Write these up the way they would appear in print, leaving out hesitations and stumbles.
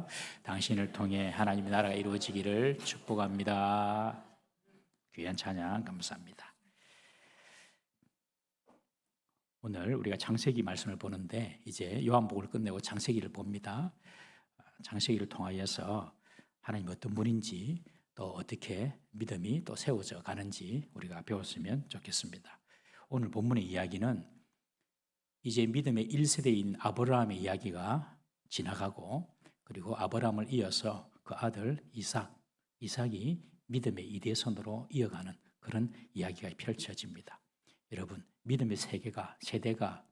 감사합니다. 당신을 통해 하나님의 나라가 이루어지기를 축복합니다. 귀한 찬양 감사합니다. 오늘 우리가 창세기 말씀을 보는데 이제 요한복음을 끝내고 창세기를 봅니다. 창세기를 통하여서 하나님이 어떤 분인지 또 어떻게 믿음이 또 세워져 가는지 우리가 배웠으면 좋겠습니다. 오늘 본문의 이야기는 이제 믿음의 1세대인 아브라함의 이야기가 지나가고 그리고 아브라함을 이어서 그 아들 이삭이 믿음의 이대선으로 이어가는 그런 이야기가 펼쳐집니다. 여러분, 믿음의 세대가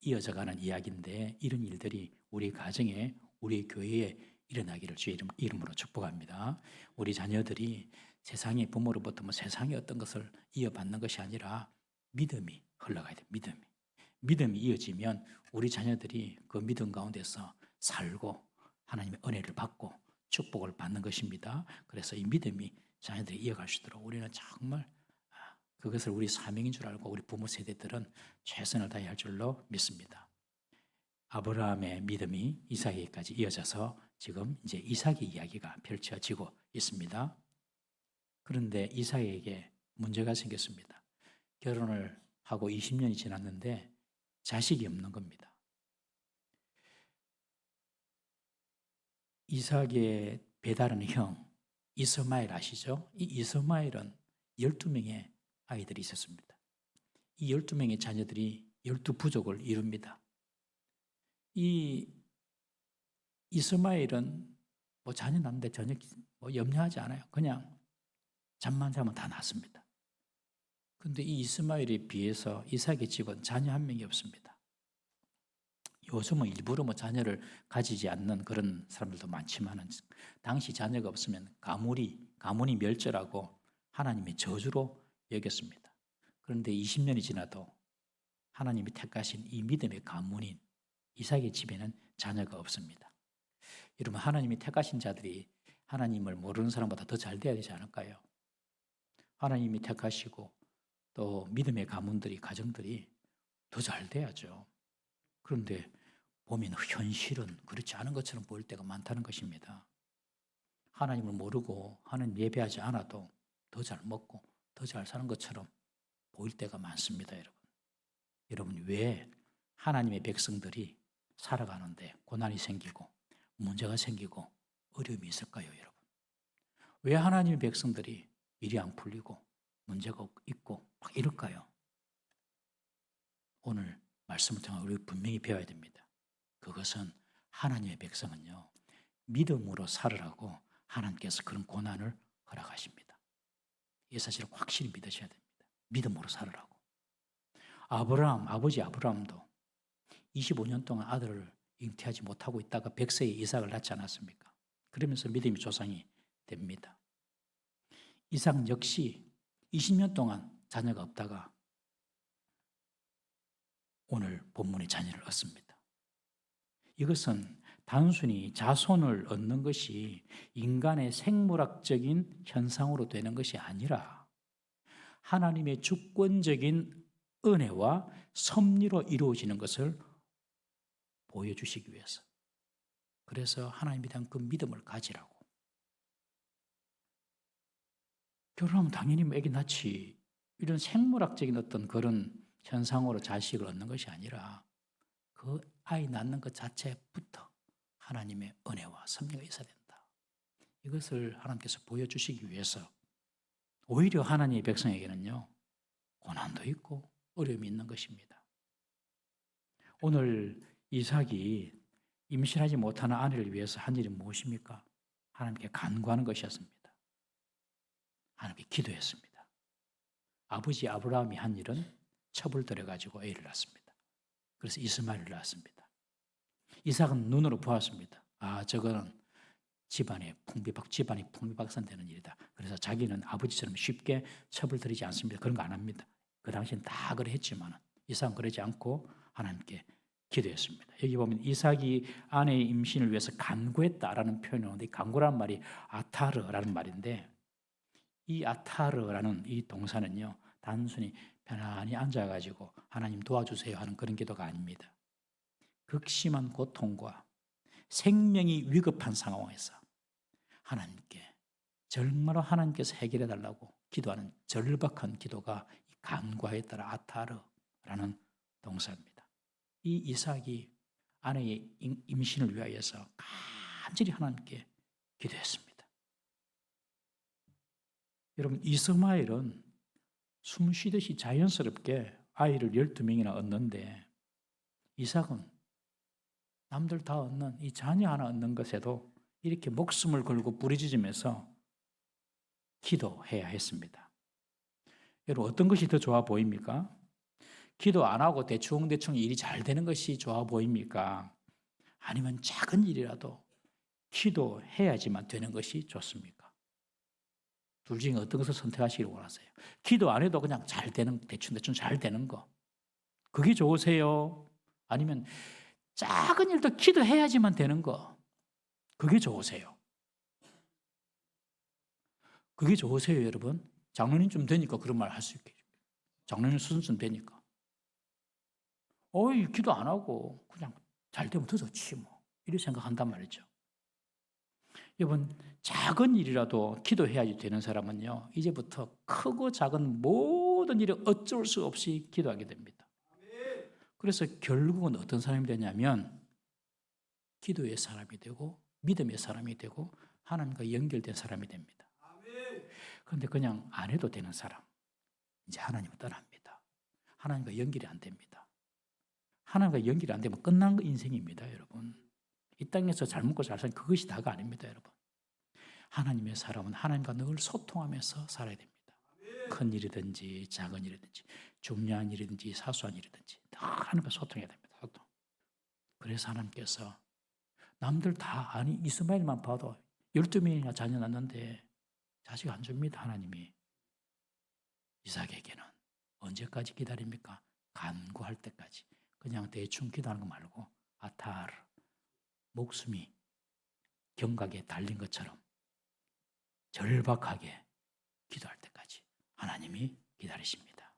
이어져가는 이야기인데 이런 일들이 우리 가정에, 우리 교회에 일어나기를 주의 이름으로 축복합니다. 우리 자녀들이 세상의 부모로부터 세상의 어떤 것을 이어받는 것이 아니라 믿음이 흘러가야 돼요. 믿음이 이어지면 우리 자녀들이 그 믿음 가운데서 살고 하나님의 은혜를 받고 축복을 받는 것입니다. 그래서 이 믿음이 자녀들이 이어갈 수 있도록 우리는 정말 그것을 우리 사명인 줄 알고 우리 부모 세대들은 최선을 다해야 할 줄로 믿습니다. 아브라함의 믿음이 이삭에게까지 이어져서 지금 이제 이삭의 이야기가 펼쳐지고 있습니다. 그런데 이삭에게 문제가 생겼습니다. 결혼을 하고 20년이 지났는데 자식이 없는 겁니다. 이삭의 배다른 형 이스마엘 아시죠? 이 이스마엘은 12명의 아이들이 있었습니다. 이 12명의 자녀들이 12부족을 이룹니다. 이 이스마엘은 자녀 낳는데 전혀 염려하지 않아요. 그냥 잠만 자면 다 낳습니다. 그런데 이 이스마엘에 비해서 이삭의 집은 자녀 한 명이 없습니다. 요즘은 일부러 자녀를 가지지 않는 그런 사람들도 많지만 당시 자녀가 없으면 가문이 멸절하고 하나님의 저주로 여겼습니다. 그런데 20년이 지나도 하나님이 택하신 이 믿음의 가문인 이삭의 집에는 자녀가 없습니다. 여러분, 하나님이 택하신 자들이 하나님을 모르는 사람보다 더 잘 돼야 되지 않을까요? 하나님이 택하시고 또 믿음의 가문들이, 가정들이 더 잘 돼야죠. 그런데 보면 현실은 그렇지 않은 것처럼 보일 때가 많다는 것입니다. 하나님을 모르고 하나님 예배하지 않아도 더 잘 먹고 더 잘 사는 것처럼 보일 때가 많습니다, 여러분. 여러분, 왜 하나님의 백성들이 살아가는데 고난이 생기고 문제가 생기고 어려움이 있을까요, 여러분? 왜 하나님의 백성들이 일이 안 풀리고 문제가 있고 막 이럴까요? 오늘 말씀을 통해 우리 분명히 배워야 됩니다. 그것은 하나님의 백성은요, 믿음으로 살으라고 하나님께서 그런 고난을 허락하십니다. 이 사실을 확실히 믿으셔야 됩니다. 믿음으로 살으라고. 아버지 아브라함도 25년 동안 아들을 잉태하지 못하고 있다가 100세에 이삭을 낳지 않았습니까? 그러면서 믿음의 조상이 됩니다. 이삭 역시 20년 동안 자녀가 없다가 오늘 본문의 자녀를 얻습니다. 이것은 단순히 자손을 얻는 것이 인간의 생물학적인 현상으로 되는 것이 아니라 하나님의 주권적인 은혜와 섭리로 이루어지는 것을 보여주시기 위해서. 그래서 하나님에 대한 그 믿음을 가지라고. 결혼하면 당연히 애기 낳지. 이런 생물학적인 어떤 그런 현상으로 자식을 얻는 것이 아니라 그 아이 낳는 것 자체부터 하나님의 은혜와 섭리가 있어야 된다. 이것을 하나님께서 보여주시기 위해서 오히려 하나님의 백성에게는요, 고난도 있고 어려움이 있는 것입니다. 오늘 이삭이 임신하지 못하는 아내를 위해서 한 일이 무엇입니까? 하나님께 간구하는 것이었습니다. 하나님께 기도했습니다. 아버지 아브라함이 한 일은 첩을 들여가지고 애를 낳습니다. 그래서 이스마엘을 낳았습니다. 이삭은 눈으로 보았습니다. 저거는 집안이 풍비박산되는 일이다. 그래서 자기는 아버지처럼 쉽게 첩을 들이지 않습니다. 그런 거 안 합니다. 그 당시엔 다 그래 했지만 이삭은 그러지 않고 하나님께 기도했습니다. 여기 보면 이삭이 아내의 임신을 위해서 간구했다라는 표현이 오는데 간구라는 말이 아타르라는 말인데 이 아타르라는 이 동사는요, 단순히 편안히 앉아가지고 하나님 도와주세요 하는 그런 기도가 아닙니다. 극심한 고통과 생명이 위급한 상황에서 하나님께 정말로 하나님께서 해결해 달라고 기도하는 절박한 기도가 간과에 따라 아타르라는 동사입니다. 이 이삭이 아내의 임신을 위하여서 간절히 하나님께 기도했습니다. 여러분, 이스마엘은 숨 쉬듯이 자연스럽게 아이를 12명이나 얻는데 이삭은 남들 다 얻는 이 자녀 하나 얻는 것에도 이렇게 목숨을 걸고 부르짖으면서 기도해야 했습니다. 여러분, 어떤 것이 더 좋아 보입니까? 기도 안 하고 대충 일이 잘 되는 것이 좋아 보입니까? 아니면 작은 일이라도 기도해야지만 되는 것이 좋습니까? 둘 중에 어떤 것을 선택하시길 원하세요? 기도 안 해도 그냥 잘 되는, 대충 잘 되는 거. 그게 좋으세요? 아니면 작은 일도 기도해야지만 되는 거. 그게 좋으세요? 그게 좋으세요, 여러분? 장로님 좀 되니까 그런 말 할 수 있겠죠. 장로님 수준 좀 되니까. 어이, 기도 안 하고 그냥 잘 되면 더 좋지 뭐. 이렇게 생각한단 말이죠. 여러분, 작은 일이라도 기도해야지 되는 사람은요, 이제부터 크고 작은 모든 일에 어쩔 수 없이 기도하게 됩니다. 그래서 결국은 어떤 사람이 되냐면 기도의 사람이 되고 믿음의 사람이 되고 하나님과 연결된 사람이 됩니다. 그런데 그냥 안 해도 되는 사람, 이제 하나님을 떠납니다. 하나님과 연결이 안 됩니다. 하나님과 연결이 안 되면 끝난 인생입니다, 여러분. 이 땅에서 잘 먹고 잘 사는 그것이 다가 아닙니다, 여러분. 하나님의 사람은 하나님과 늘 소통하면서 살아야 됩니다. 큰 일이든지 작은 일이든지 중요한 일이든지 사소한 일이든지 다 하나님과 소통해야 됩니다. 소통. 그래서 하나님께서 남들 다 아니 이스마엘만 봐도 12명이나 자녀 낳는데 자식 안 줍니다. 하나님이. 이삭에게는 언제까지 기다립니까? 간구할 때까지. 그냥 대충 기도하는 거 말고 아타르, 목숨이 경각에 달린 것처럼 절박하게 기도할 때까지 하나님이 기다리십니다.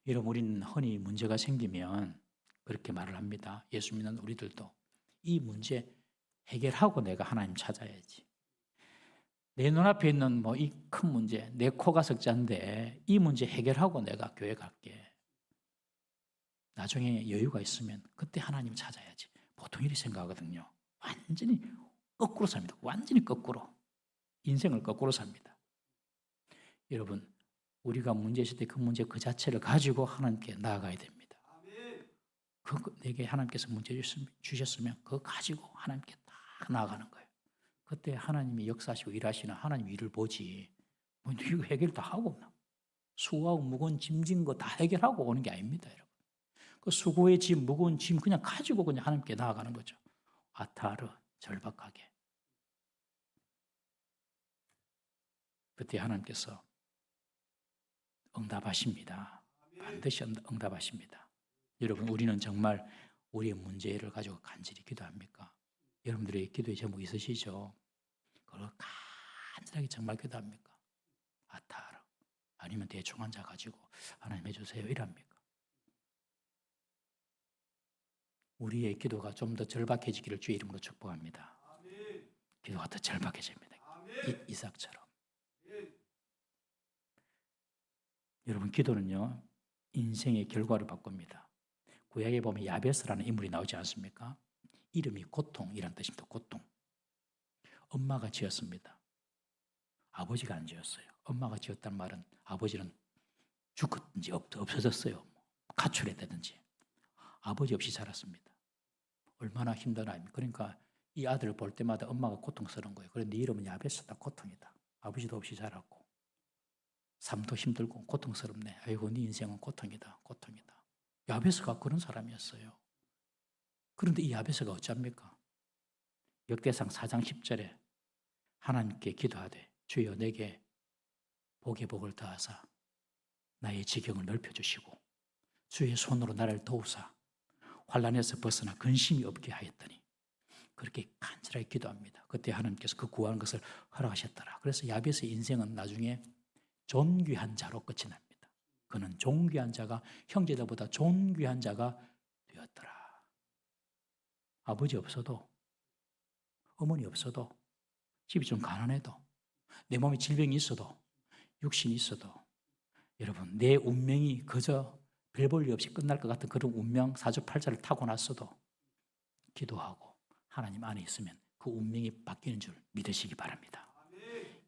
여러분, 우리는 흔히 문제가 생기면 그렇게 말을 합니다. 예수 믿는 우리들도 이 문제 해결하고 내가 하나님 찾아야지. 내 눈앞에 있는 뭐 이 큰 문제, 내 코가 석자인데 이 문제 해결하고 내가 교회 갈게. 나중에 여유가 있으면 그때 하나님 찾아야지. 보통 이렇게 생각하거든요. 완전히 거꾸로 삽니다. 완전히 거꾸로. 인생을 거꾸로 삽니다. 여러분, 우리가 문제 있을 때 그 문제 그 자체를 가지고 하나님께 나아가야 됩니다. 내게 하나님께서 문제 주셨으면 그거 가지고 하나님께 다 나아가는 거예요. 그때 하나님이 역사하시고 일하시는 하나님 일을 보지. 뭐 이거 해결 다 하고 수고하고 무거운 짐진 거 다 해결하고 오는 게 아닙니다, 여러분. 그 수고의 짐, 무거운 짐 그냥 가지고 그냥 하나님께 나아가는 거죠. 아타르, 절박하게. 그때 하나님께서 응답하십니다. 반드시 응답하십니다. 여러분, 우리는 정말 우리의 문제를 가지고 간절히 기도합니까? 여러분들의 기도의 제목 있으시죠? 그걸 간절하게 정말 기도합니까? 아타르. 아니면 대충 앉아 가지고 하나님 해주세요 이랍니까? 우리의 기도가 좀 더 절박해지기를 주의 이름으로 축복합니다. 기도가 더 절박해집니다. 이삭처럼. 여러분, 기도는요 인생의 결과를 바꿉니다. 구약에 보면 야베스라는 인물이 나오지 않습니까? 이름이 고통이란 뜻입니다. 고통. 엄마가 지었습니다. 아버지가 안 지었어요. 엄마가 지었단 말은 아버지는 죽었든지 없어졌어요. 가출했다든지. 아버지 없이 자랐습니다. 얼마나 힘든 아입니까? 그러니까 이 아들을 볼 때마다 엄마가 고통스러운 거예요. 그런데 네 이름은 야베스다. 고통이다. 아버지도 없이 자랐고 삶도 힘들고 고통스럽네. 아이고 네 인생은 고통이다. 고통이다. 야베스가 그런 사람이었어요. 그런데 이 야베스가 어찌합니까? 역대상 4장 10절에 하나님께 기도하되 주여 내게 복의 복을 더하사 나의 지경을 넓혀주시고 주의 손으로 나를 도우사 환난에서 벗어나 근심이 없게 하였더니 그렇게 간절하게 기도합니다. 그때 하나님께서 그 구하는 것을 허락하셨더라. 그래서 야베스의 인생은 나중에 존귀한 자로 끝이 납니다. 그는 존귀한 자가 형제들보다 존귀한 자가 되었더라. 아버지 없어도, 어머니 없어도, 집이 좀 가난해도, 내 몸에 질병이 있어도, 육신이 있어도, 여러분 내 운명이 그저 별 볼 일 없이 끝날 것 같은 그런 운명 사주팔자를 타고났어도 기도하고 하나님 안에 있으면 그 운명이 바뀌는 줄 믿으시기 바랍니다.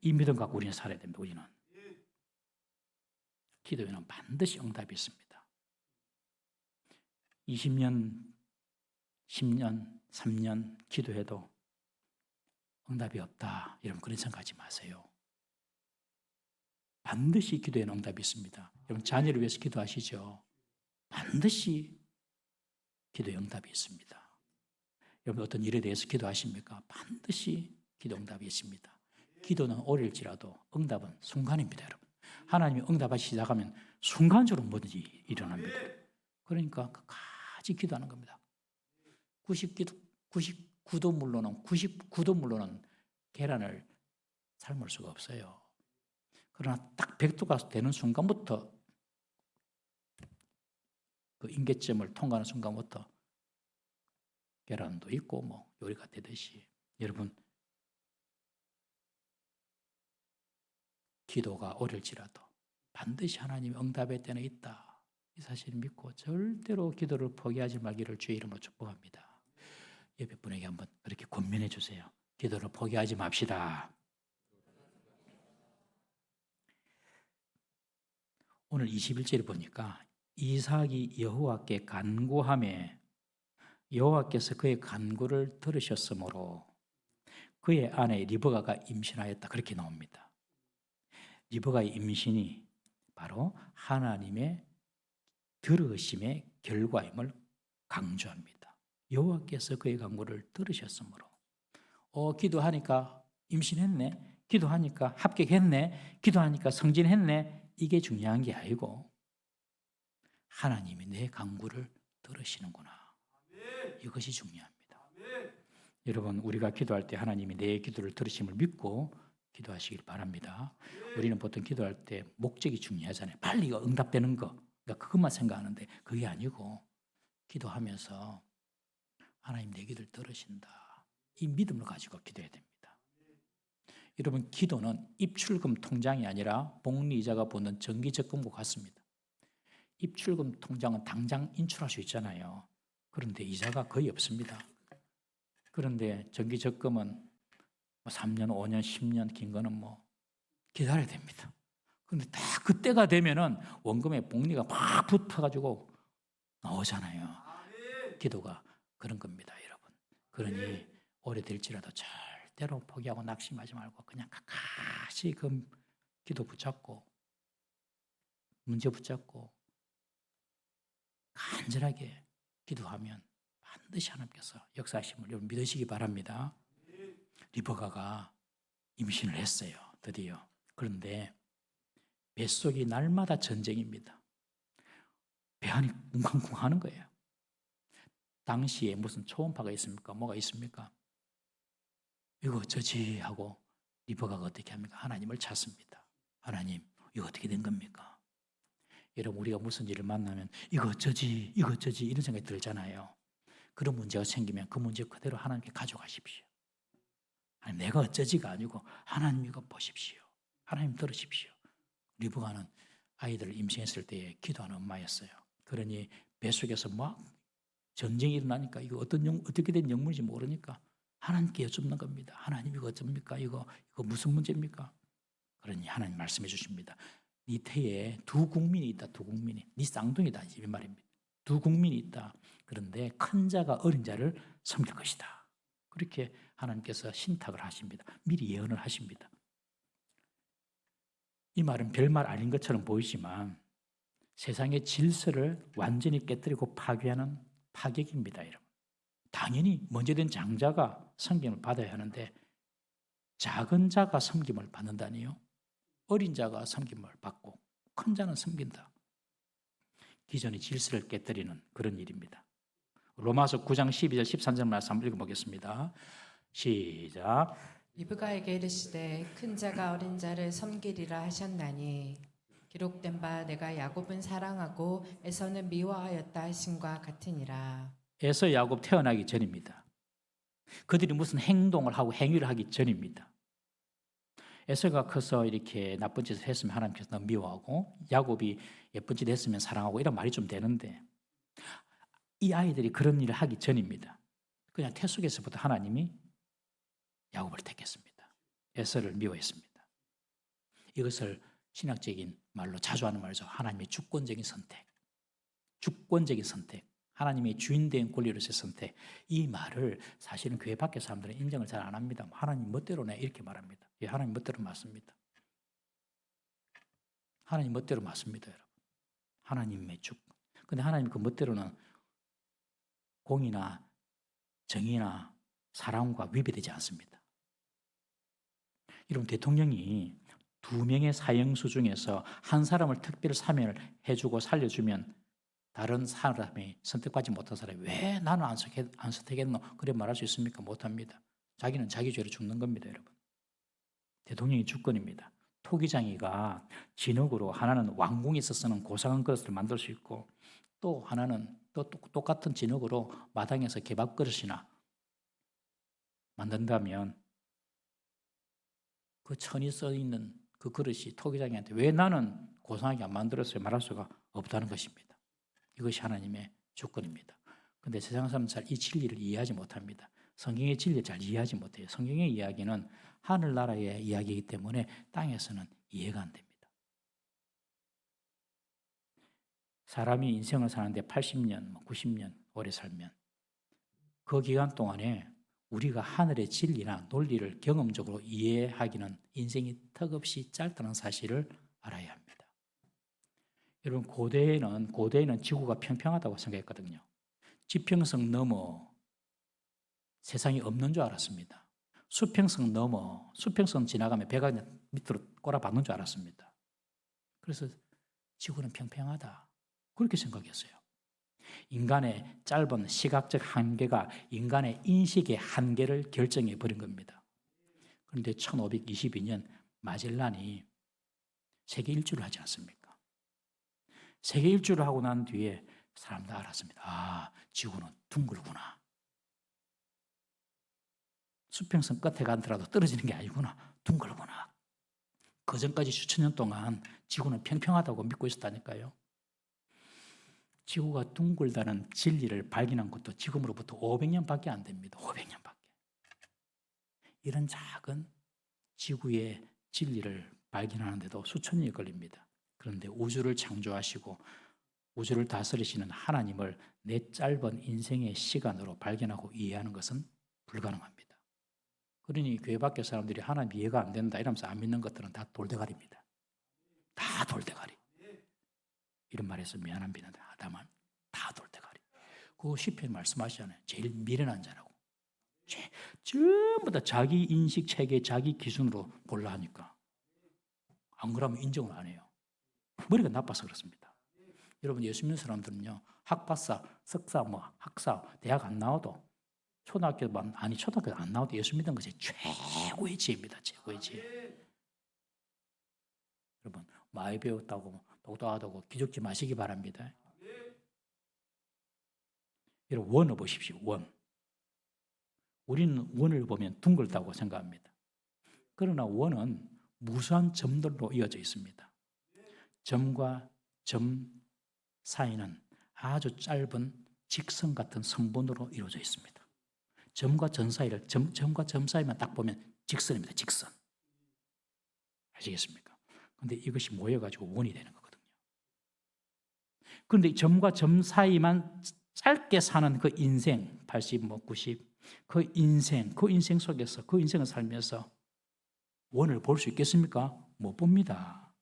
이 믿음 갖고 우리는 살아야 됩니다. 우리는 기도에는 반드시 응답이 있습니다. 20년, 10년, 3년 기도해도 응답이 없다, 여러분 그런 생각하지 마세요. 반드시 기도에는 응답이 있습니다. 여러분 자녀를 위해서 기도하시죠. 반드시 기도에 응답이 있습니다. 여러분 어떤 일에 대해서 기도하십니까? 반드시 기도 응답이 있습니다. 기도는 오래일지라도 응답은 순간입니다. 여러분 하나님이 응답하시기 시작하면 순간적으로 뭐든지 일어납니다. 그러니까 끝까지 기도하는 겁니다. 99도 물론은 계란을 삶을 수가 없어요. 그러나 딱 100도가 되는 순간부터 그 임계점을 통과하는 순간부터 계란도 있고 뭐 요리가 되듯이 여러분 기도가 어릴지라도 반드시 하나님의 응답의 때는 있다. 이 사실을 믿고 절대로 기도를 포기하지 말기를 주의 이름으로 축복합니다. 옆에 분에게 한번 그렇게 권면해 주세요. 기도를 포기하지 맙시다. 오늘 21절을 보니까 이삭이 여호와께 간구하매 여호와께서 그의 간구를 들으셨으므로 그의 아내 리브가가 임신하였다. 그렇게 나옵니다. 리브가의 임신이 바로 하나님의 들으심의 결과임을 강조합니다. 여호와께서 그의 간구를 들으셨으므로 기도하니까 임신했네, 기도하니까 합격했네, 기도하니까 승진했네, 이게 중요한 게 아니고 하나님이 내 간구를 들으시는구나, 이것이 중요합니다. 여러분 우리가 기도할 때 하나님이 내 기도를 들으심을 믿고 기도하시길 바랍니다. 우리는 보통 기도할 때 목적이 중요하잖아요. 빨리 이거 응답되는 거, 그러니까 그것만 생각하는데 그게 아니고 기도하면서 하나님 내 기도를 들으신다, 이 믿음을 가지고 기도해야 됩니다. 여러분 기도는 입출금 통장이 아니라 복리이자가 붙는 정기적금과 같습니다. 입출금 통장은 당장 인출할 수 있잖아요. 그런데 이자가 거의 없습니다. 그런데 정기적금은 3년, 5년, 10년 긴 거는 뭐 기다려야 됩니다. 그런데 딱 그때가 되면은 원금에 복리가 막 붙어가지고 나오잖아요. 기도가 그런 겁니다, 여러분. 그러니 오래될지라도 절대로 포기하고 낙심하지 말고 그냥 가까이 그 기도 붙잡고 문제 붙잡고 간절하게 기도하면 반드시 하나님께서 역사하심을 여러분 믿으시기 바랍니다. 리브가가 임신을 했어요, 드디어. 그런데 뱃속이 날마다 전쟁입니다. 배 안이 쿵쾅쿵 하는 거예요. 당시에 무슨 초음파가 있습니까? 뭐가 있습니까? 이거 어쩌지 하고 리브가가 어떻게 합니까? 하나님을 찾습니다. 하나님, 이거 어떻게 된 겁니까? 여러분 우리가 무슨 일을 만나면 이거 어쩌지 이런 생각이 들잖아요. 그런 문제가 생기면 그 문제 그대로 하나님께 가져가십시오. 아니, 내가 어쩌지가 아니고 하나님 이거 보십시오. 하나님 들으십시오. 리브가는 아이들을 임신했을 때에 기도하는 엄마였어요. 그러니 뱃속에서 막 전쟁이 일어나니까 이거 어떻게 된 영문인지 모르니까 하나님께 여쭙는 겁니다. 하나님 이거 어쩝니까? 이거 무슨 문제입니까? 그러니 하나님 말씀해 주십니다. 네 태에 두 국민이 있다. 두 국민이. 네 쌍둥이다. 이 말입니다. 두 국민이 있다. 그런데 큰 자가 어린 자를 섬길 것이다. 그렇게 하나님께서 신탁을 하십니다. 미리 예언을 하십니다. 이 말은 별말 아닌 것처럼 보이지만 세상의 질서를 완전히 깨뜨리고 파괴하는 파격입니다, 여러분. 당연히 먼저 된 장자가 섬김을 받아야 하는데 작은 자가 섬김을 받는다니요? 어린 자가 섬김을 받고 큰 자는 섬긴다. 기존의 질서를 깨뜨리는 그런 일입니다. 로마서 9장 12절 13절 말씀 한번 읽어보겠습니다. 시작. 리브가에게 이르시되 큰 자가 어린 자를 섬기리라 하셨나니 기록된 바 내가 야곱은 사랑하고 에서는 미워하였다 하신과 같으니라. 에서 야곱 태어나기 전입니다. 그들이 무슨 행동을 하고 행위를 하기 전입니다. 에서가 커서 이렇게 나쁜 짓을 했으면 하나님께서 너무 미워하고, 야곱이 예쁜 짓 했으면 사랑하고, 이런 말이 좀 되는데, 이 아이들이 그런 일을 하기 전입니다. 그냥 태 속에서부터 하나님이 야곱을 택했습니다. 에서를 미워했습니다. 이것을 신학적인 말로 자주 하는 말이죠. 하나님의 주권적인 선택. 주권적인 선택. 하나님의 주인된 권리로서의 선택. 이 말을 사실은 교회 밖의 사람들은 인정을 잘 안 합니다. 하나님 멋대로네 이렇게 말합니다. 예, 하나님 멋대로 맞습니다. 하나님 멋대로 맞습니다, 여러분. 하나님의 주권. 근데 하나님 그 멋대로는 공의나 정의나 사랑과 위배되지 않습니다. 여러분, 대통령이 2명의 사형수 중에서 한 사람을 특별 사면을 해주고 살려주면 다른 사람이 선택받지 못한 사람이 왜 나는 안 선택했노? 그래 말할 수 있습니까? 못합니다. 자기는 자기 죄로 죽는 겁니다, 여러분. 대통령이 주권입니다. 토기장이가 진흙으로 하나는 왕궁에 있어 쓰는 고상한 그릇을 만들 수 있고, 또 하나는 또 똑같은 진흙으로 마당에서 개밥 그릇이나 만든다면 그 천이 써 있는 그 그릇이 토기장이한테 왜 나는 고상하게 안 만들었어요? 말할 수가 없다는 것입니다. 이것이 하나님의 주권입니다. 그런데 세상 사람은 잘 이 진리를 이해하지 못합니다. 성경의 진리를 잘 이해하지 못해요. 성경의 이야기는 하늘나라의 이야기이기 때문에 땅에서는 이해가 안 됩니다. 사람이 인생을 사는데 80년, 90년 오래 살면 그 기간 동안에 우리가 하늘의 진리나 논리를 경험적으로 이해하기는 인생이 턱없이 짧다는 사실을 알아야 합니다. 여러분, 고대에는 지구가 평평하다고 생각했거든요. 지평선 넘어 세상이 없는 줄 알았습니다. 수평선 넘어 수평선 지나가면 배가 밑으로 꼬라박는 줄 알았습니다. 그래서 지구는 평평하다, 그렇게 생각했어요. 인간의 짧은 시각적 한계가 인간의 인식의 한계를 결정해 버린 겁니다. 그런데 1522년 마젤란이 세계 일주를 하지 않습니까? 세계 일주를 하고 난 뒤에 사람들 알았습니다. 아, 지구는 둥글구나. 수평선 끝에 가더라도 떨어지는 게 아니구나. 둥글구나. 그 전까지 수천 년 동안 지구는 평평하다고 믿고 있었다니까요. 지구가 둥글다는 진리를 발견한 것도 지금으로부터 500년밖에 안 됩니다. 500년밖에. 이런 작은 지구의 진리를 발견하는데도 수천 년이 걸립니다. 그런데 우주를 창조하시고 우주를 다스리시는 하나님을 내 짧은 인생의 시간으로 발견하고 이해하는 것은 불가능합니다. 그러니 교회 밖의 사람들이 하나님 이해가 안 된다 이러면서 안 믿는 것들은 다 돌대가리입니다. 다 돌대가리. 이런 말해서 미안합니다. 다만 다 돌대가리. 그 시편 말씀하시잖아요. 제일 미련한 자라고. 전부 다 자기 인식 체계, 자기 기준으로 볼라 하니까 안 그러면 인정을 안 해요. 머리가 나빠서 그렇습니다. 여러분, 예수 믿는 사람들은요, 학박사, 석사, 학사, 대학 안 나와도 초등학교 안 나와도 예수 믿는 것이 최고의 지혜입니다. 최고의 지혜. 여러분, 많이 배웠다고 똑똑하다고 기죽지 마시기 바랍니다. 여러분, 원을 보십시오. 원. 우리는 원을 보면 둥글다고 생각합니다. 그러나 원은 무수한 점들로 이어져 있습니다. 점과 점 사이는 아주 짧은 직선 같은 선분으로 이루어져 있습니다. 점과 점 사이만 딱 보면 직선입니다. 직선. 아시겠습니까? 그런데 이것이 모여가지고 원이 되는 거거든요. 그런데 점과 점 사이만 짧게 사는 그 인생, 80, 90, 그 인생 속에서 그 인생을 살면서 원을 볼 수 있겠습니까? 못 봅니다.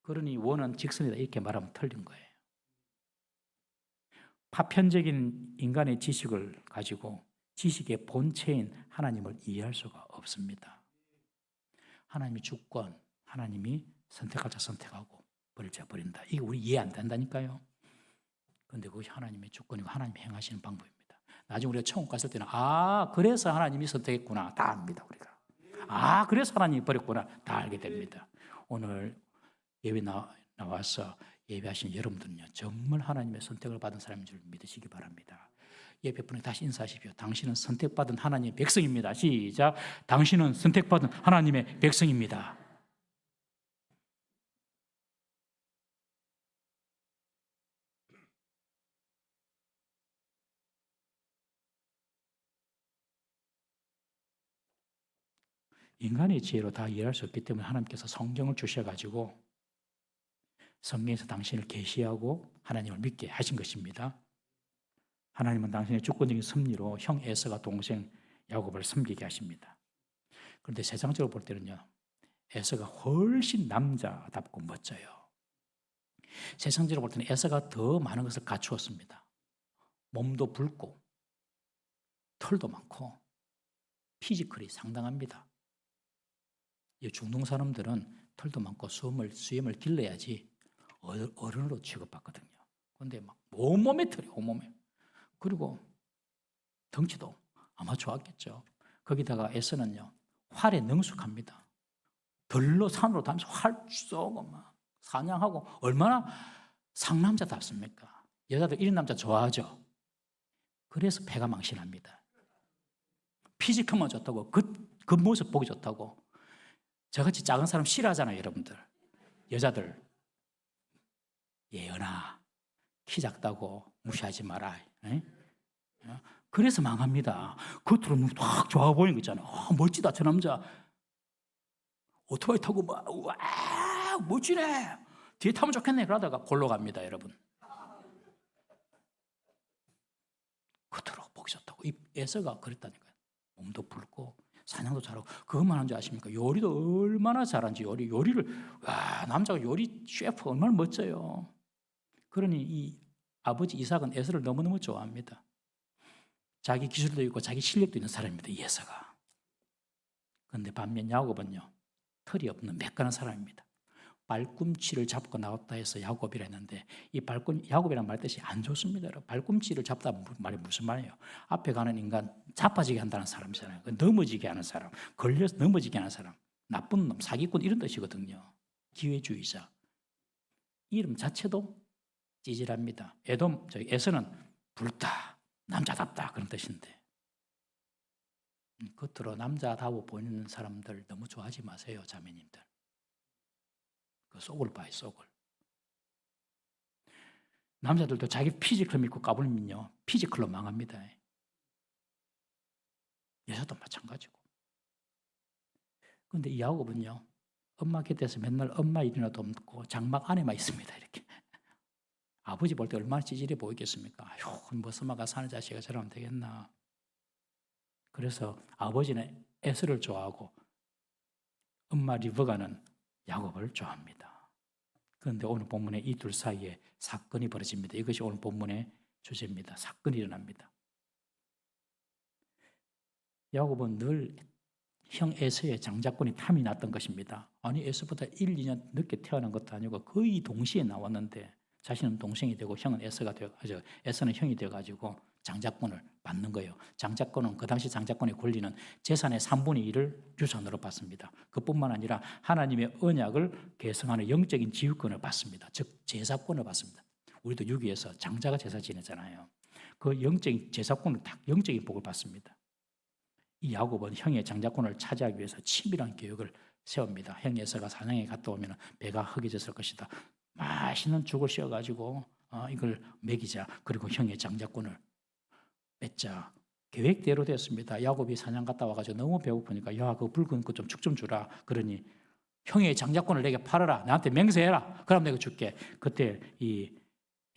그러니 원은 직선이다 이렇게 말하면 틀린 거예요. 파편적인 인간의 지식을 가지고 지식의 본체인 하나님을 이해할 수가 없습니다. 하나님이 주권, 하나님이 선택할 자 선택하고 버릴 자 버린다. 이게 우리 이해 안 된다니까요. 그런데 그것이 하나님의 주권이고 하나님이 행하시는 방법입니다. 나중에 우리가 천국 갔을 때는 그래서 하나님이 선택했구나 다 압니다. 우리가 그래서 하나님이 버렸구나 다 알게 됩니다. 오늘 예배 나와서 예배하신 여러분들은요, 정말 하나님의 선택을 받은 사람인 줄 믿으시기 바랍니다. 옆에 분에게 다시 인사하십시오. 당신은 선택받은 하나님의 백성입니다. 시작. 당신은 선택받은 하나님의 백성입니다. 인간의 지혜로 다 이해할 수 없기 때문에 하나님께서 성경을 주셔가지고 성경에서 당신을 계시하고 하나님을 믿게 하신 것입니다. 하나님은 당신의 주권적인 섭리로 형 에서가 동생 야곱을 섬기게 하십니다. 그런데 세상적으로 볼 때는요, 에서가 훨씬 남자답고 멋져요. 세상적으로 볼 때는 에서가 더 많은 것을 갖추었습니다. 몸도 붉고 털도 많고 피지컬이 상당합니다. 이 중동 사람들은 털도 많고 수염을 길러야지 어른으로 취급받거든요. 그런데 막 온몸에 털이 온몸에. 그리고 덩치도 아마 좋았겠죠. 거기다가 에서는요, 활에 능숙합니다. 들로 산으로 다니면서 활 쏘고 막 사냥하고 얼마나 상남자답습니까? 여자들 이런 남자 좋아하죠. 그래서 배가 망신합니다. 피지컬만 좋다고 그 모습 보기 좋다고. 저같이 작은 사람 싫어하잖아요, 여러분들. 여자들 예은아, 키 작다고 무시하지 마라. 에? 그래서 망합니다. 겉으로는 확 좋아 보이는 거 있잖아요. 멋지다, 저 남자. 오토바이 타고 막, 와, 멋지네. 뒤에 타면 좋겠네. 그러다가 골로 갑니다, 여러분. 겉으로 보기 좋다고. 이 에서가 그랬다니까요. 몸도 붉고 사냥도 잘하고. 그것만 한 줄 아십니까? 요리도 얼마나 잘한지. 요리를, 와, 남자가 요리 셰프 얼마나 멋져요. 그러니 이 아버지 이삭은 에서를 너무너무 좋아합니다. 자기 기술도 있고 자기 실력도 있는 사람입니다, 이 에서가. 그런데 반면 야곱은요, 털이 없는 매끈한 사람입니다. 발꿈치를 잡고 나왔다 해서 야곱이라 했는데, 이 야곱이라는 말 뜻이 안 좋습니다. 발꿈치를 잡다 말이 무슨 말이에요? 앞에 가는 인간 자빠지게 한다는 사람이잖아요. 넘어지게 하는 사람, 걸려서 넘어지게 하는 사람, 나쁜 놈, 사기꾼 이런 뜻이거든요. 기회주의자. 이름 자체도 찌질합니다. 에서는 붉다, 남자답다 그런 뜻인데, 겉으로 남자다워 보이는 사람들 너무 좋아하지 마세요, 자매님들. 그 속을 봐요, 속을. 남자들도 자기 피지컬 믿고 까불면요, 피지컬로 망합니다. 여자도 마찬가지고. 그런데 이 야곱은요, 엄마 곁에서 맨날 엄마 일이나 돕고 장막 안에만 있습니다, 이렇게. 아버지 볼 때 얼마나 찌질해 보이겠습니까? 아휴, 뭐 서마가 사는 자식이 저러면 되겠나. 그래서 아버지는 에서를 좋아하고 엄마 리브가는 야곱을 좋아합니다. 그런데 오늘 본문에 이 둘 사이에 사건이 벌어집니다. 이것이 오늘 본문의 주제입니다. 사건이 일어납니다. 야곱은 늘 형 에서의 장자권이 탐이 났던 것입니다. 아니, 에서보다 1, 2년 늦게 태어난 것도 아니고 거의 동시에 나왔는데 자신은 동생이 되고 에서는 형이 되어가지고 장자권을 받는 거예요. 장자권은 그 당시 장자권의 권리는 재산의 3분의 1을 유산으로 받습니다. 그뿐만 아니라 하나님의 언약을 계승하는 영적인 지휘권을 받습니다. 즉 제사권을 받습니다. 우리도 유기에서 장자가 제사 지내잖아요. 그 영적인 제사권을 딱 영적인 복을 받습니다. 이 야곱은 형의 장자권을 차지하기 위해서 치밀한 계획을 세웁니다. 형 에서가 사냥에 갔다 오면 배가 허기졌을 것이다. 맛있는 죽을 씌워가지고 이걸 먹이자. 그리고 형의 장자권을 뺏자. 계획대로 됐습니다. 야곱이 사냥 갔다 와가지고 너무 배고프니까 야, 그 붉은 거 좀 축 좀 주라. 그러니 형의 장자권을 내게 팔아라. 나한테 맹세해라. 그럼 내가 줄게. 그때 이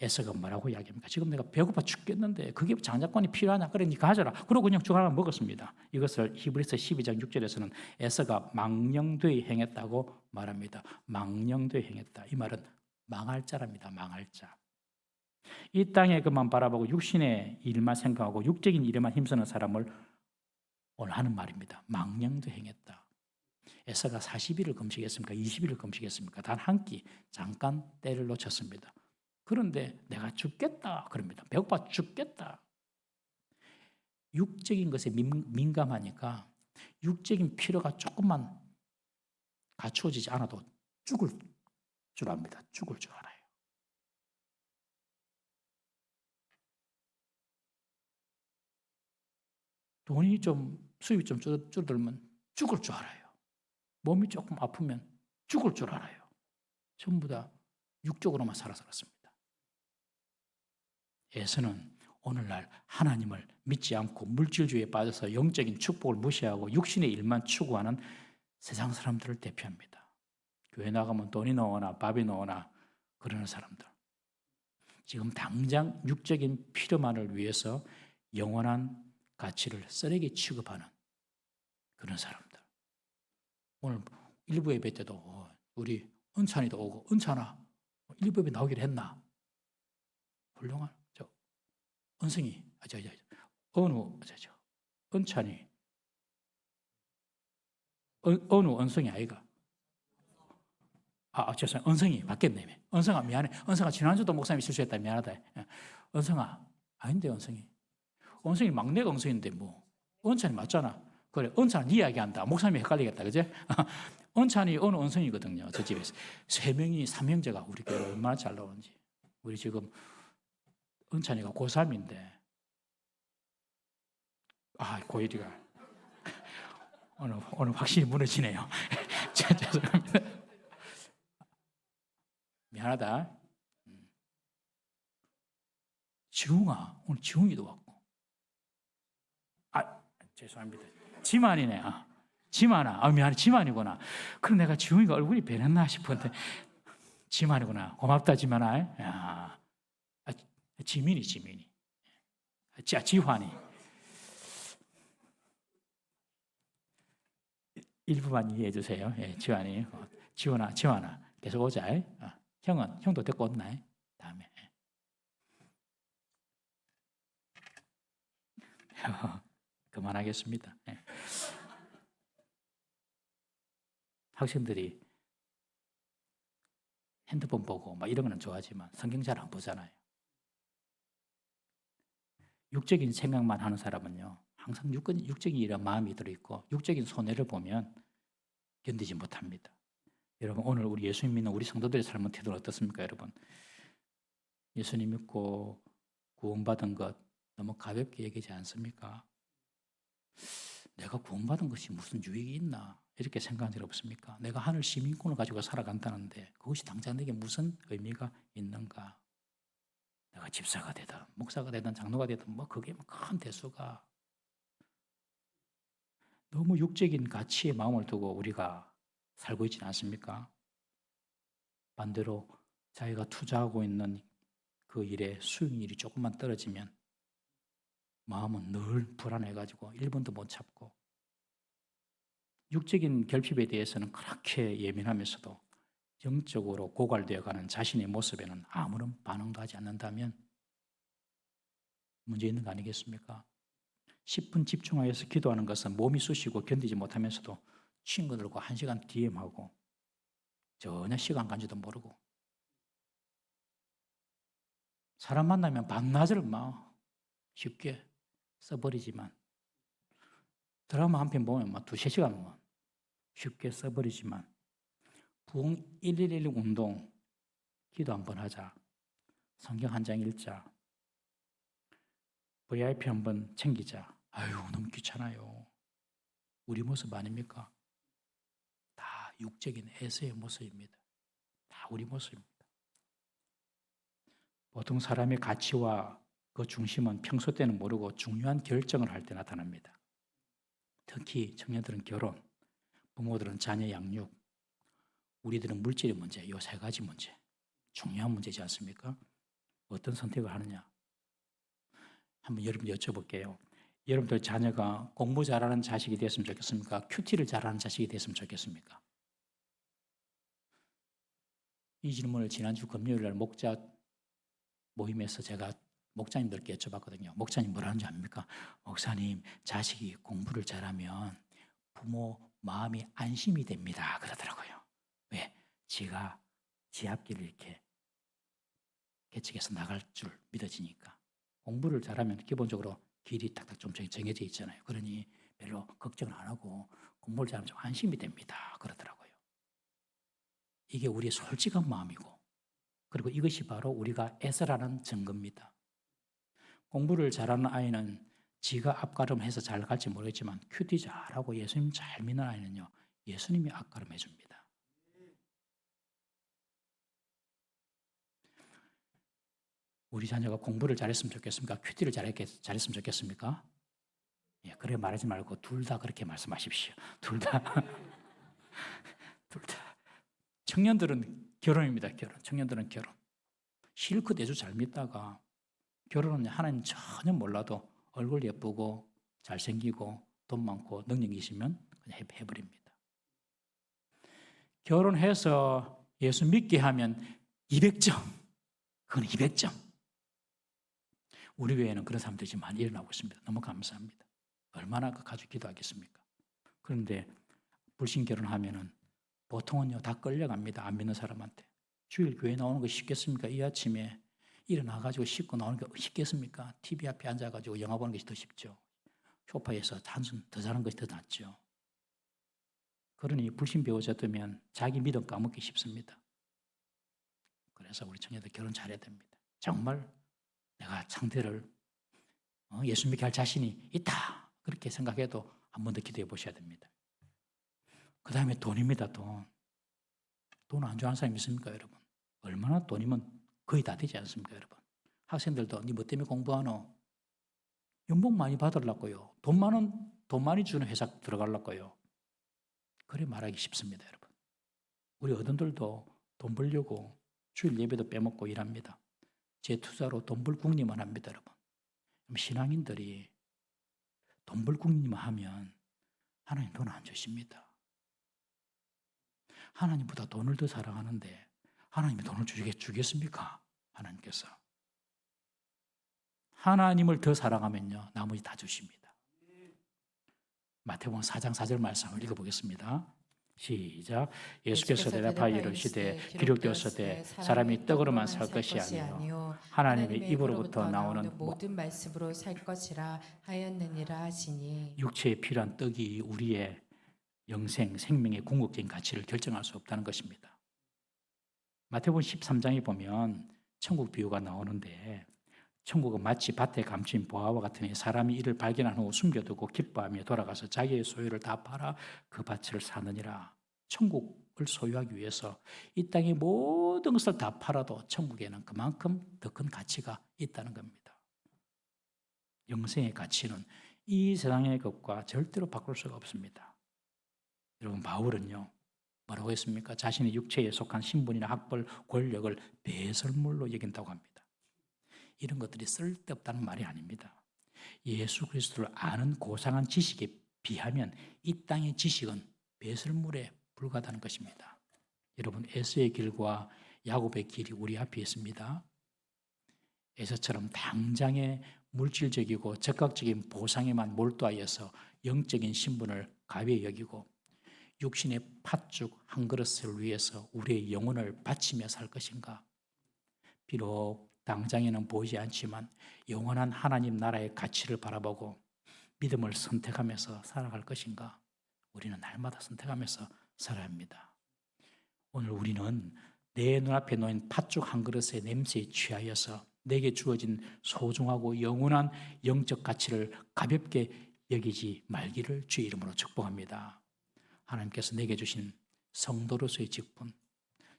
에서가 뭐라고 이야기합니까? 지금 내가 배고파 죽겠는데 그게 장자권이 필요하냐? 그러니까 가져라. 그러고 그냥 죽 하나 먹었습니다. 이것을 히브리서 12장 6절에서는 에서가 망령되이 행했다고 말합니다. 망령되이 행했다. 이 말은 망할 자랍니다. 망할 자. 이 땅에 그만 바라보고 육신의 일만 생각하고 육적인 일에만 힘쓰는 사람을 오늘 하는 말입니다. 망령되이 행했다. 에서가 40일을 금식했습니까? 20일을 금식했습니까? 단 한 끼 잠깐 때를 놓쳤습니다. 그런데 내가 죽겠다 그럽니다. 배고파 죽겠다. 육적인 것에 민감하니까 육적인 필요가 조금만 갖추어지지 않아도 죽을 줄 압니다. 죽을 줄 알아요. 돈이 좀 수입이 좀 줄어들면 죽을 줄 알아요. 몸이 조금 아프면 죽을 줄 알아요. 전부 다 육적으로만 살았습니다. 에서는 오늘날 하나님을 믿지 않고 물질주의에 빠져서 영적인 축복을 무시하고 육신의 일만 추구하는 세상 사람들을 대표합니다. 교회 나가면 돈이 나오나 밥이 나오나 그러는 사람들. 지금 당장 육적인 필요만을 위해서 영원한 가치를 쓰레기 취급하는 그런 사람들. 오늘 일부 예배 때도 우리 은찬이도 오고, 은찬아 일부 예배 나오기로 했나? 훌륭한 은성이, 은찬이, 어느 은성이 아이가? 죄송해요. 은성이 맞겠네. 은성아 미안해. 은성아 지난주도 목사님이 실수했다. 미안하다. 은성아 아닌데 은성이. 은성이 막내가 은성인데 뭐 은찬이 맞잖아. 그래 은찬아 네 이야기한다. 목사님이 헷갈리겠다. 그지? 은찬이 어느 은성이거든요. 저 집에서 3명이 삼형제가 우리 교회 얼마나 잘 나오는지. 우리 지금 은찬이가 고3인데 고일이가 오늘 확실히 무너지네요. 죄송합니다. 미안하다. 지웅아, 오늘 지웅이도 왔고. 죄송합니다. 지만이네. 지만아. 미안해. 지만이구나. 그럼 내가 지웅이가 얼굴이 변했나 싶은데. 지만이구나. 고맙다, 지만아. 지민이. 지환이. 일부만 이해해 주세요. 예, 지환이. 지환아. 계속 오자. 형도 데리고 온나? 다음에. 그만하겠습니다. 예. 학생들이 핸드폰 보고 막 이런 거는 좋아하지만 성경 잘 안 보잖아요. 육적인 생각만 하는 사람은요, 항상 육적인 이런 마음이 들어있고 육적인 손해를 보면 견디지 못합니다. 여러분 오늘 우리 예수님 믿는 우리 성도들의 삶의 태도는 어떻습니까? 여러분 예수님 믿고 구원받은 것 너무 가볍게 얘기하지 않습니까? 내가 구원받은 것이 무슨 유익이 있나 이렇게 생각한 적 없습니까? 내가 하늘 시민권을 가지고 살아간다는데 그것이 당장 내게 무슨 의미가 있는가? 내가 집사가 되든 목사가 되든 장로가 되든 뭐 그게 큰 대수가 너무 육적인 가치에 마음을 두고 우리가 살고 있지는 않습니까? 반대로 자기가 투자하고 있는 그 일에 수익률이 조금만 떨어지면 마음은 늘 불안해가지고 1분도 못 참고 육적인 결핍에 대해서는 그렇게 예민하면서도 영적으로 고갈되어가는 자신의 모습에는 아무런 반응도 하지 않는다면 문제 있는 거 아니겠습니까? 10분 집중하여서 기도하는 것은 몸이 쑤시고 견디지 못하면서도 친구들과 1시간 DM하고 전혀 시간 간지도 모르고 사람 만나면 반나절 막 쉽게 써버리지만 드라마 한 편 보면 막 2-3시간 쉽게 써버리지만 부흥 111 운동 기도 한번 하자 성경 한 장 읽자 VIP 한번 챙기자 너무 귀찮아요. 우리 모습 아닙니까? 다 육적인 에서의 모습입니다. 다 우리 모습입니다. 보통 사람의 가치와 그 중심은 평소 때는 모르고 중요한 결정을 할 때 나타납니다. 특히 청년들은 결혼, 부모들은 자녀 양육, 우리들은 물질의 문제, 이 3가지 문제, 중요한 문제지 않습니까? 어떤 선택을 하느냐? 한번 여러분 여쭤볼게요. 여러분들 자녀가 공부 잘하는 자식이 됐으면 좋겠습니까? 큐티를 잘하는 자식이 됐으면 좋겠습니까? 이 질문을 지난주 금요일 날 목자 모임에서 제가 목사님들께 여쭤봤거든요. 목사님 뭐라는 줄 압니까? 목사님, 자식이 공부를 잘하면 부모 마음이 안심이 됩니다. 그러더라고요. 왜? 지가 지 앞길을 이렇게 개척해서 나갈 줄 믿어지니까. 공부를 잘하면 기본적으로 길이 딱딱 좀 정해져 있잖아요. 그러니 별로 걱정을 안 하고 공부를 잘하면 좀 안심이 됩니다. 그러더라고요. 이게 우리의 솔직한 마음이고 그리고 이것이 바로 우리가 애쓰라는 증거입니다. 공부를 잘하는 아이는 지가 앞가름해서 잘 갈지 모르겠지만 큐티 잘하고 예수님 잘 믿는 아이는요, 예수님이 앞가름해 줍니다. 우리 자녀가 공부를 잘했으면 좋겠습니까? 큐티를 잘했으면 좋겠습니까? 예, 그래 말하지 말고 둘 다 그렇게 말씀하십시오. 둘 다. 둘 다. 청년들은 결혼입니다. 결혼. 청년들은 결혼. 실컷 예수 잘 믿다가 결혼은 하나님 전혀 몰라도 얼굴 예쁘고 잘생기고 돈 많고 능력 있으면 그냥 해버립니다. 결혼해서 예수 믿게 하면 200점. 그건 200점. 우리 교회에는 그런 사람들이 지금 많이 일어나고 있습니다. 너무 감사합니다. 얼마나 그 가족 기도하겠습니까? 그런데 불신 결혼하면은 보통은요 다 끌려갑니다. 안 믿는 사람한테. 주일 교회 나오는 거 쉽겠습니까? 이 아침에 일어나가지고 씻고 나오는 게 쉽겠습니까? TV 앞에 앉아가지고 영화 보는 것이 더 쉽죠. 소파에서 한숨 더 자는 것이 더 낫죠. 그러니 불신 배우자 되면 자기 믿음 까먹기 쉽습니다. 그래서 우리 청년들 결혼 잘해야 됩니다. 정말 내가 상대를 예수 믿게 할 자신이 있다. 그렇게 생각해도 한 번 더 기도해 보셔야 됩니다. 그 다음에 돈입니다. 돈 안 좋아하는 사람이 있습니까, 여러분? 얼마나 돈이면 거의 다 되지 않습니까, 여러분? 학생들도 니 뭐 때문에 공부하노? 연봉 많이 받으려고요. 돈 많이 주는 회사 들어가려고요. 그래 말하기 쉽습니다, 여러분. 우리 어른들도 돈 벌려고 주일 예배도 빼먹고 일합니다. 제 투자로 돈 벌 국리만 합니다, 여러분. 신앙인들이 돈 벌 국리만 하면 하나님 돈 안 주십니다. 하나님보다 돈을 더 사랑하는데 하나님이 돈을 주겠습니까? 하나님께서. 하나님을 더 사랑하면요, 나머지 다 주십니다. 마태복음 4장 4절 말씀을 읽어보겠습니다. 시작. 예수께서 대답하여 이르시되 기록되었으되 사람이 떡으로만 살 것이 아니요 하나님의 입으로부터 나오는 모든 말씀으로 살 것이라 하였느니라 하시니. 육체에 필요한 떡이 우리의 영생, 생명의 궁극적인 가치를 결정할 수 없다는 것입니다. 마태복음 13장에 보면 천국 비유가 나오는데 천국은 마치 밭에 감춘 보화와 같으니 사람이 이를 발견한 후 숨겨두고 기뻐하며 돌아가서 자기의 소유를 다 팔아 그 밭을 사느니라. 천국을 소유하기 위해서 이 땅의 모든 것을 다 팔아도 천국에는 그만큼 더 큰 가치가 있다는 겁니다. 영생의 가치는 이 세상의 것과 절대로 바꿀 수가 없습니다. 여러분, 바울은요 뭐라고 했습니까? 자신의 육체에 속한 신분이나 학벌, 권력을 배설물로 여긴다고 합니다. 이런 것들이 쓸데없다는 말이 아닙니다. 예수 그리스도를 아는 고상한 지식에 비하면 이 땅의 지식은 배설물에 불과하다는 것입니다. 여러분, 에서의 길과 야곱의 길이 우리 앞에 있습니다. 에서처럼 당장의 물질적이고 즉각적인 보상에만 몰두하여서 영적인 신분을 가벼이 여기고 육신의 팥죽 한 그릇을 위해서 우리의 영혼을 바치며 살 것인가? 비록 당장에는 보이지 않지만 영원한 하나님 나라의 가치를 바라보고 믿음을 선택하면서 살아갈 것인가? 우리는 날마다 선택하면서 살아야 합니다. 오늘 우리는 내 눈앞에 놓인 팥죽 한 그릇의 냄새에 취하여서 내게 주어진 소중하고 영원한 영적 가치를 가볍게 여기지 말기를 주의 이름으로 축복합니다. 하나님께서 내게 주신 성도로서의 직분,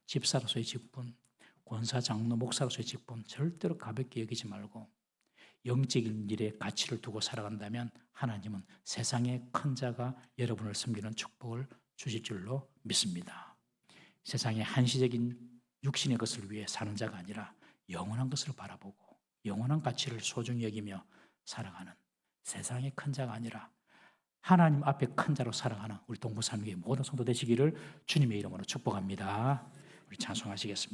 집사로서의 직분, 권사, 장로, 목사로서의 직분 절대로 가볍게 여기지 말고 영적인 일에 가치를 두고 살아간다면 하나님은 세상의 큰 자가 여러분을 섬기는 축복을 주실 줄로 믿습니다. 세상의 한시적인 육신의 것을 위해 사는 자가 아니라 영원한 것을 바라보고 영원한 가치를 소중히 여기며 살아가는 세상의 큰 자가 아니라 하나님 앞에 큰 자로 살아가는 우리 동부산교회 모든 성도 되시기를 주님의 이름으로 축복합니다. 우리 찬송하시겠습니다.